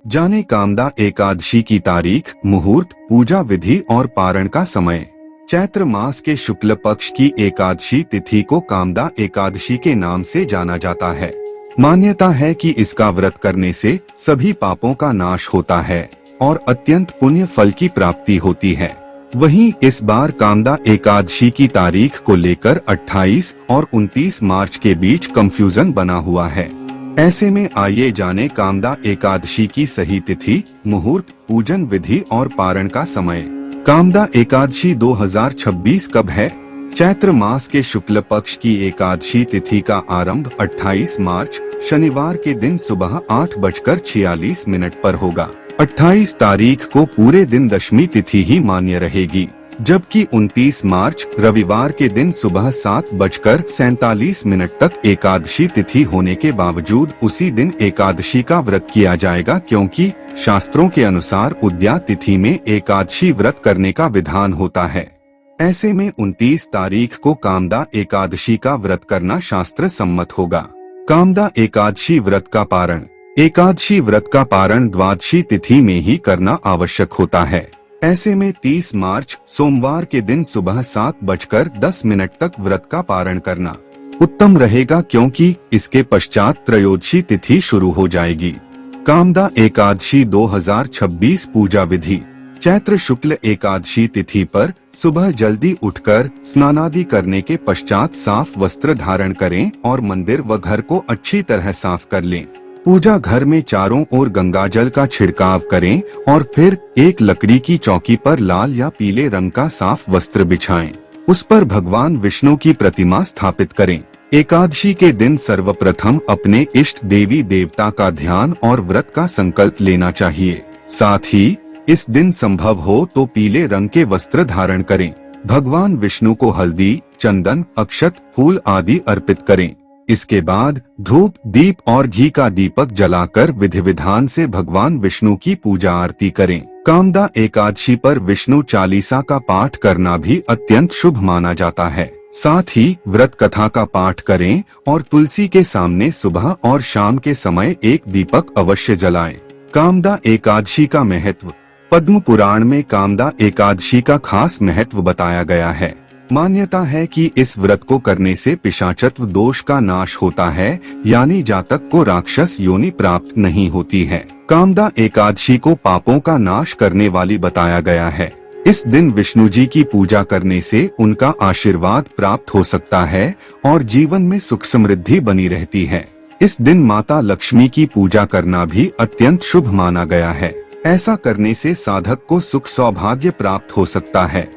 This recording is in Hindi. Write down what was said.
जाने कामदा एकादशी की तारीख, मुहूर्त, पूजा विधि और पारण का समय। चैत्र मास के शुक्ल पक्ष की एकादशी तिथि को कामदा एकादशी के नाम से जाना जाता है। मान्यता है कि इसका व्रत करने से सभी पापों का नाश होता है और अत्यंत पुण्य फल की प्राप्ति होती है। वहीं इस बार कामदा एकादशी की तारीख को लेकर 28 और 29 मार्च के बीच कंफ्यूजन बना हुआ है। ऐसे में आइए जाने कामदा एकादशी की सही तिथि, मुहूर्त, पूजन विधि और पारण का समय। कामदा एकादशी 2026 कब है? चैत्र मास के शुक्ल पक्ष की एकादशी तिथि का आरंभ 28 मार्च शनिवार के दिन सुबह 8:46 पर होगा। 28 तारीख को पूरे दिन दशमी तिथि ही मान्य रहेगी, जबकि 29 मार्च रविवार के दिन सुबह 7:47 तक एकादशी तिथि होने के बावजूद उसी दिन एकादशी का व्रत किया जाएगा, क्योंकि शास्त्रों के अनुसार उद्या तिथि में एकादशी व्रत करने का विधान होता है। ऐसे में 29 तारीख को कामदा एकादशी का व्रत करना शास्त्र सम्मत होगा। कामदा एकादशी व्रत का पारण। एकादशी व्रत का पारण द्वादशी तिथि में ही करना आवश्यक होता है। ऐसे में 30 मार्च सोमवार के दिन सुबह 7:10 तक व्रत का पारण करना उत्तम रहेगा, क्योंकि इसके पश्चात त्रयोदशी तिथि शुरू हो जाएगी। कामदा एकादशी 2026 पूजा विधि। चैत्र शुक्ल एकादशी तिथि पर सुबह जल्दी उठकर स्नानादि करने के पश्चात साफ वस्त्र धारण करें और मंदिर व घर को अच्छी तरह साफ कर लें। पूजा घर में चारों ओर गंगाजल का छिड़काव करें और फिर एक लकड़ी की चौकी पर लाल या पीले रंग का साफ वस्त्र बिछाएं। उस पर भगवान विष्णु की प्रतिमा स्थापित करें। एकादशी के दिन सर्वप्रथम अपने इष्ट देवी देवता का ध्यान और व्रत का संकल्प लेना चाहिए। साथ ही इस दिन संभव हो तो पीले रंग के वस्त्र धारण करें। भगवान विष्णु को हल्दी, चंदन, अक्षत, फूल आदि अर्पित करें। इसके बाद धूप, दीप और घी का दीपक जलाकर विधि विधान से भगवान विष्णु की पूजा आरती करें। कामदा एकादशी पर विष्णु चालीसा का पाठ करना भी अत्यंत शुभ माना जाता है। साथ ही व्रत कथा का पाठ करें और तुलसी के सामने सुबह और शाम के समय एक दीपक अवश्य जलाएं। कामदा एकादशी का महत्व। पद्म पुराण में कामदा एकादशी का खास महत्व बताया गया है। मान्यता है कि इस व्रत को करने से पिशाचत्व दोष का नाश होता है, यानी जातक को राक्षस योनि प्राप्त नहीं होती है। कामदा एकादशी को पापों का नाश करने वाली बताया गया है। इस दिन विष्णु जी की पूजा करने से उनका आशीर्वाद प्राप्त हो सकता है और जीवन में सुख समृद्धि बनी रहती है। इस दिन माता लक्ष्मी की पूजा करना भी अत्यंत शुभ माना गया है। ऐसा करने से साधक को सुख सौभाग्य प्राप्त हो सकता है।